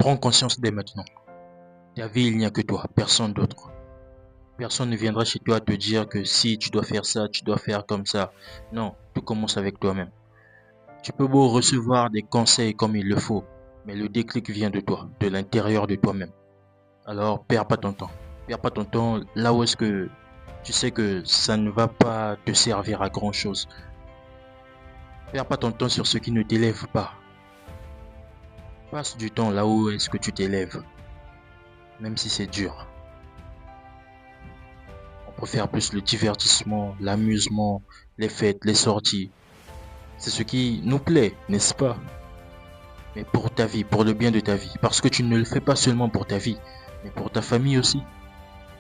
Prends conscience dès maintenant. Ta vie, il n'y a que toi, personne d'autre. Personne ne viendra chez toi te dire que si tu dois faire ça, tu dois faire comme ça. Non, tout commence avec toi-même. Tu peux beau recevoir des conseils comme il le faut, mais le déclic vient de toi, de l'intérieur de toi-même. Alors, perds pas ton temps. Perds pas ton temps là où est-ce que tu sais que ça ne va pas te servir à grand chose. Perds pas ton temps sur ce qui ne t'élève pas. Passe du temps là où est-ce que tu t'élèves, même si c'est dur. On préfère plus le divertissement, l'amusement, les fêtes, les sorties. C'est ce qui nous plaît, n'est-ce pas? Mais pour ta vie, pour le bien de ta vie. Parce que tu ne le fais pas seulement pour ta vie, mais pour ta famille aussi.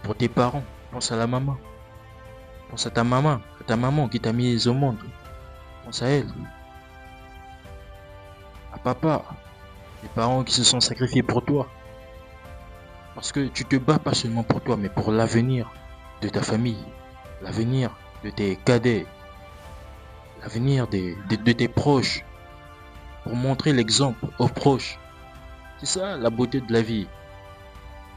Pour tes parents. Pense à la maman. Pense à ta maman qui t'a mis au monde. Pense à elle. À papa. Les parents qui se sont sacrifiés pour toi. Parce que tu te bats pas seulement pour toi, mais pour l'avenir de ta famille. L'avenir de tes cadets. L'avenir de tes proches. Pour montrer l'exemple aux proches. C'est ça la beauté de la vie.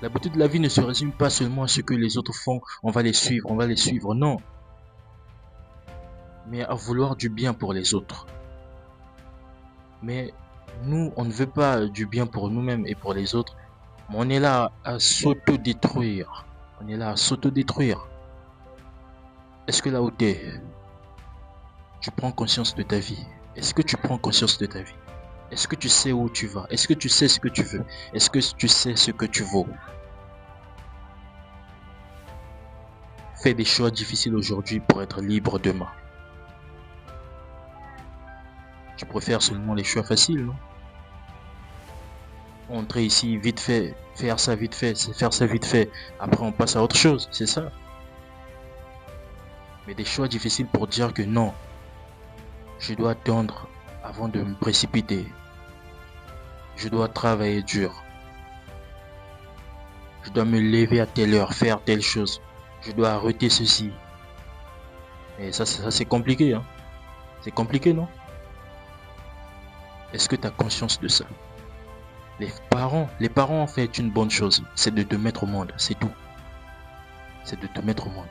La beauté de la vie ne se résume pas seulement à ce que les autres font, on va les suivre, non. Mais à vouloir du bien pour les autres. Mais nous, on ne veut pas du bien pour nous-mêmes et pour les autres. Mais on est là à s'auto-détruire. On est là à s'auto-détruire. Est-ce que là où tu es, tu prends conscience de ta vie? Est-ce que tu prends conscience de ta vie? Est-ce que tu sais où tu vas? Est-ce que tu sais ce que tu veux? Est-ce que tu sais ce que tu vaux? Fais des choix difficiles aujourd'hui pour être libre demain. Tu préfères seulement les choix faciles, non? Entrer ici vite fait, faire ça vite fait, faire ça vite fait. Après on passe à autre chose, c'est ça. Mais des choix difficiles pour dire que non, je dois attendre avant de me précipiter. Je dois travailler dur. Je dois me lever à telle heure, faire telle chose. Je dois arrêter ceci. Et ça c'est compliqué, hein. C'est compliqué, non? Est-ce que tu as conscience de ça? Les parents ont fait une bonne chose. C'est de te mettre au monde, c'est tout. C'est de te mettre au monde.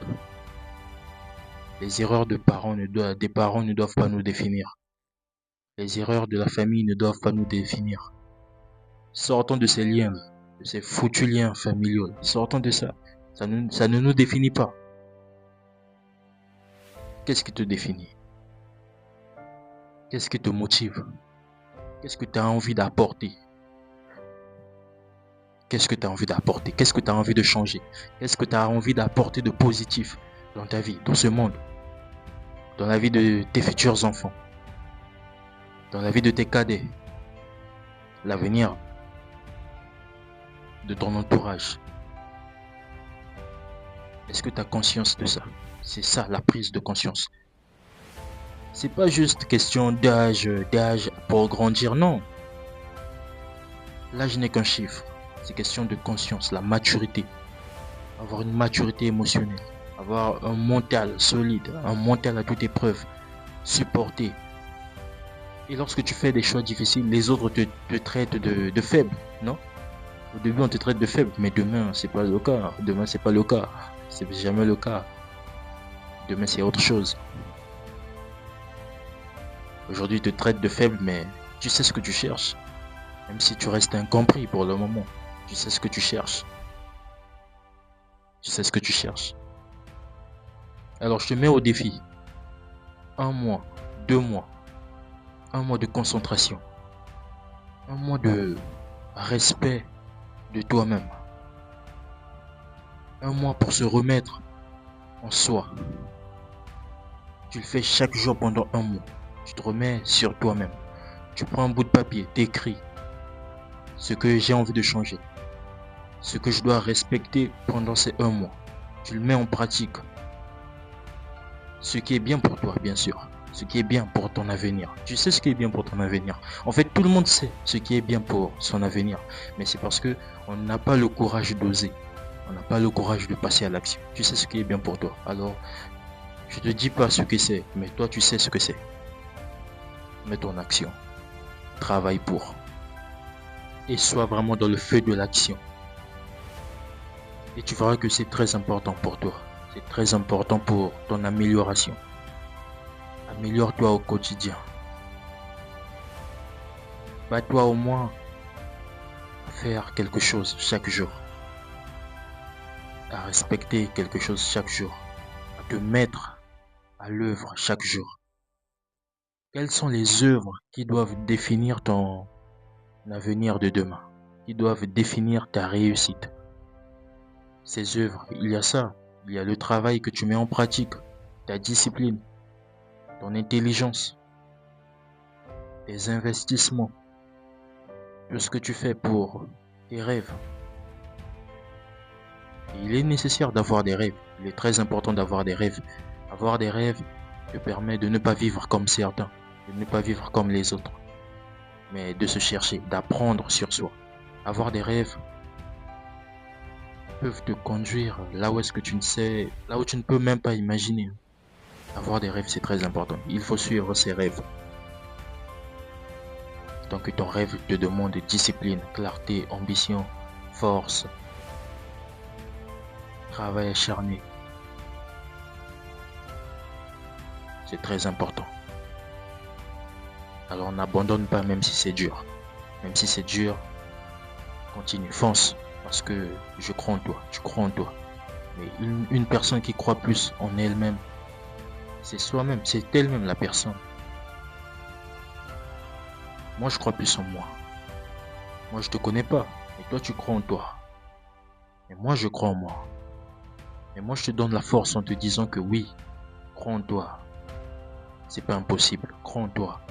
Les erreurs des parents ne doivent pas nous définir. Les erreurs de la famille ne doivent pas nous définir. Sortons de ces liens, de ces foutus liens familiaux. Sortons de ça. Ça ne nous définit pas. Qu'est-ce qui te définit? Qu'est-ce qui te motive? Qu'est-ce que tu as envie d'apporter? Qu'est-ce que tu as envie d'apporter? Qu'est-ce que tu as envie de changer? Qu'est-ce que tu as envie d'apporter de positif dans ta vie, dans ce monde, dans la vie de tes futurs enfants, dans la vie de tes cadets, l'avenir de ton entourage? Est-ce que tu as conscience de ça? C'est ça la prise de conscience. C'est pas juste question d'âge pour grandir, non. L'âge n'est qu'un chiffre. C'est question de conscience, la maturité. Avoir une maturité émotionnelle. Avoir un mental solide, un mental à toute épreuve. Supporter. Et lorsque tu fais des choix difficiles, les autres te traitent de faible, non? Au début, on te traite de faible, mais demain, c'est pas le cas. Demain, c'est pas le cas. C'est jamais le cas. Demain, c'est autre chose. Aujourd'hui, ils te traitent de faible, mais tu sais ce que tu cherches. Même si tu restes incompris pour le moment, tu sais ce que tu cherches. Tu sais ce que tu cherches. Alors, je te mets au défi. 1 mois, 2 mois. 1 mois de concentration. 1 mois de respect de toi-même. 1 mois pour se remettre en soi. Tu le fais chaque jour pendant 1 mois. Tu te remets sur toi-même. Tu prends un bout de papier, t'écris ce que j'ai envie de changer. Ce que je dois respecter pendant ces 1 mois. Tu le mets en pratique. Ce qui est bien pour toi, bien sûr. Ce qui est bien pour ton avenir. Tu sais ce qui est bien pour ton avenir. En fait, tout le monde sait ce qui est bien pour son avenir. Mais c'est parce que on n'a pas le courage d'oser. On n'a pas le courage de passer à l'action. Tu sais ce qui est bien pour toi. Alors, je te dis pas ce que c'est, mais toi tu sais ce que c'est. Mets en action. Travaille pour. et sois vraiment dans le feu de l'action. Et tu verras que c'est très important pour toi. C'est très important pour ton amélioration. Améliore-toi au quotidien. Bats-toi au moins à faire quelque chose chaque jour. À respecter quelque chose chaque jour. À te mettre à l'œuvre chaque jour. Quelles sont les œuvres qui doivent définir ton avenir de demain? Qui doivent définir ta réussite? Ces œuvres, il y a ça. Il y a le travail que tu mets en pratique, ta discipline, ton intelligence, tes investissements, tout ce que tu fais pour tes rêves. Et il est nécessaire d'avoir des rêves. Il est très important d'avoir des rêves. Avoir des rêves te permet de ne pas vivre comme certains, de ne pas vivre comme les autres, mais de se chercher, d'apprendre sur soi. Avoir des rêves peuvent te conduire là où est-ce que tu ne sais, là où tu ne peux même pas imaginer. Avoir des rêves, c'est très important. Il faut suivre ses rêves. Tant que ton rêve te demande discipline, clarté, ambition, force, travail acharné. C'est très important. Alors n'abandonne pas même si c'est dur. Même si c'est dur, continue, fonce. Parce que je crois en toi, tu crois en toi. Mais une personne qui croit plus en elle-même, c'est soi-même, c'est elle-même la personne. Moi je crois plus en moi. Moi je te connais pas, mais toi tu crois en toi. Et moi je crois en moi. Et moi je te donne la force en te disant que oui, crois en toi. C'est pas impossible, crois en toi.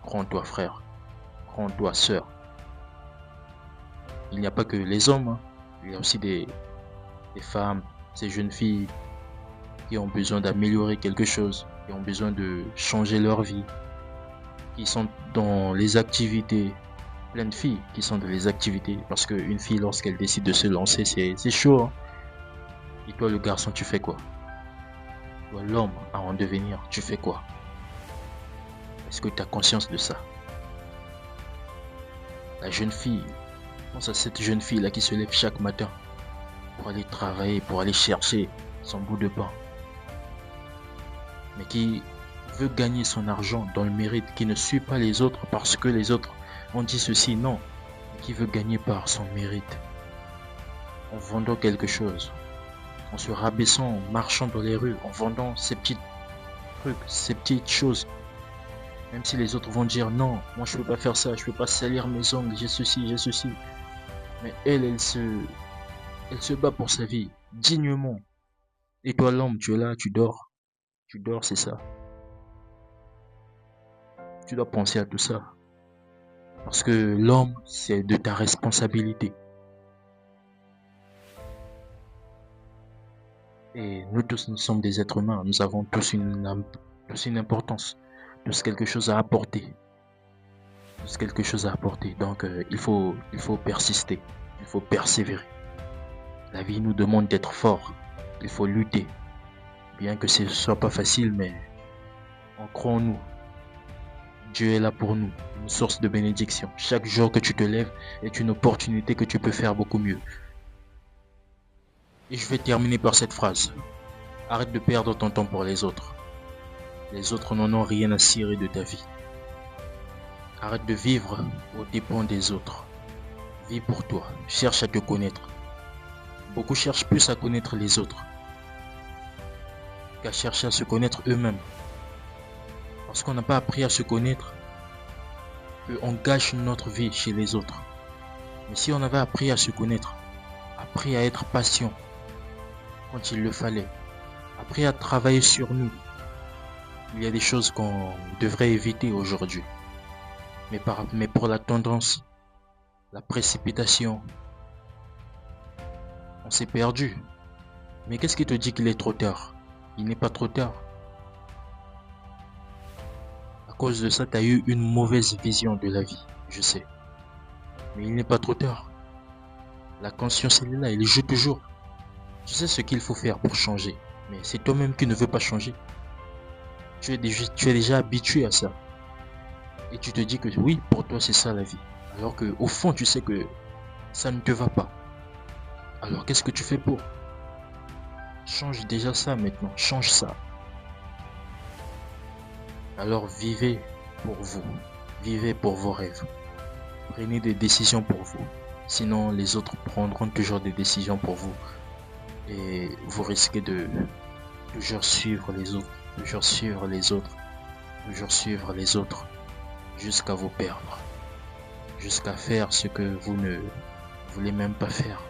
Crois en toi frère, crois en toi sœur. Il n'y a pas que les hommes, hein. Il y a aussi des femmes, ces jeunes filles qui ont besoin d'améliorer quelque chose, qui ont besoin de changer leur vie, qui sont dans les activités, plein de filles qui sont dans les activités, parce qu'une fille lorsqu'elle décide de se lancer, c'est chaud, hein. Et toi le garçon, tu fais quoi? Toi l'homme à en devenir, tu fais quoi? Est-ce que tu as conscience de ça? La jeune fille, pense à cette jeune fille là qui se lève chaque matin pour aller travailler, pour aller chercher son bout de pain, mais qui veut gagner son argent dans le mérite, qui ne suit pas les autres parce que les autres ont dit ceci, non, qui veut gagner par son mérite, en vendant quelque chose, en se rabaissant, en marchant dans les rues, en vendant ces petits trucs, ces petites choses, même si les autres vont dire non, moi je peux pas faire ça, je peux pas salir mes ongles, j'ai ceci, mais elle se bat pour sa vie, dignement. Et toi l'homme, tu es là, tu dors, c'est ça. Tu dois penser à tout ça. Parce que l'homme, c'est de ta responsabilité. Et nous tous, nous sommes des êtres humains. Nous avons tous une importance. Tous quelque chose à apporter. Tous quelque chose à apporter. Donc, il faut persister. Il faut persévérer. La vie nous demande d'être fort. Il faut lutter. Bien que ce ne soit pas facile, mais on croit en nous. Dieu est là pour nous, une source de bénédiction. Chaque jour que tu te lèves est une opportunité que tu peux faire beaucoup mieux. Et je vais terminer par cette phrase. Arrête de perdre ton temps pour les autres. Les autres n'en ont rien à cirer de ta vie. Arrête de vivre aux dépens des autres. Vis pour toi. Cherche à te connaître. Beaucoup cherchent plus à connaître les autres qu'à chercher à se connaître eux-mêmes. Parce qu'on n'a pas appris à se connaître, on gâche notre vie chez les autres. Mais si on avait appris à se connaître, appris à être patient quand il le fallait, appris à travailler sur nous, il y a des choses qu'on devrait éviter aujourd'hui. Mais pour la tendance, la précipitation, on s'est perdu. Mais qu'est-ce qui te dit qu'il est trop tard? Il n'est pas trop tard. À cause de ça, tu as eu une mauvaise vision de la vie, je sais. Mais il n'est pas trop tard. La conscience, elle est là, elle joue toujours. Tu sais ce qu'il faut faire pour changer. Mais c'est toi-même qui ne veux pas changer. Tu es déjà habitué à ça. Et tu te dis que oui, pour toi c'est ça la vie. Alors que au fond tu sais que ça ne te va pas. Alors qu'est-ce que tu fais pour? Change déjà ça maintenant, change ça. Alors vivez pour vous, vivez pour vos rêves. Prenez des décisions pour vous. Sinon les autres prendront toujours des décisions pour vous. Et vous risquez de toujours suivre les autres, toujours suivre les autres, toujours suivre les autres, jusqu'à vous perdre, jusqu'à faire ce que vous ne voulez même pas faire.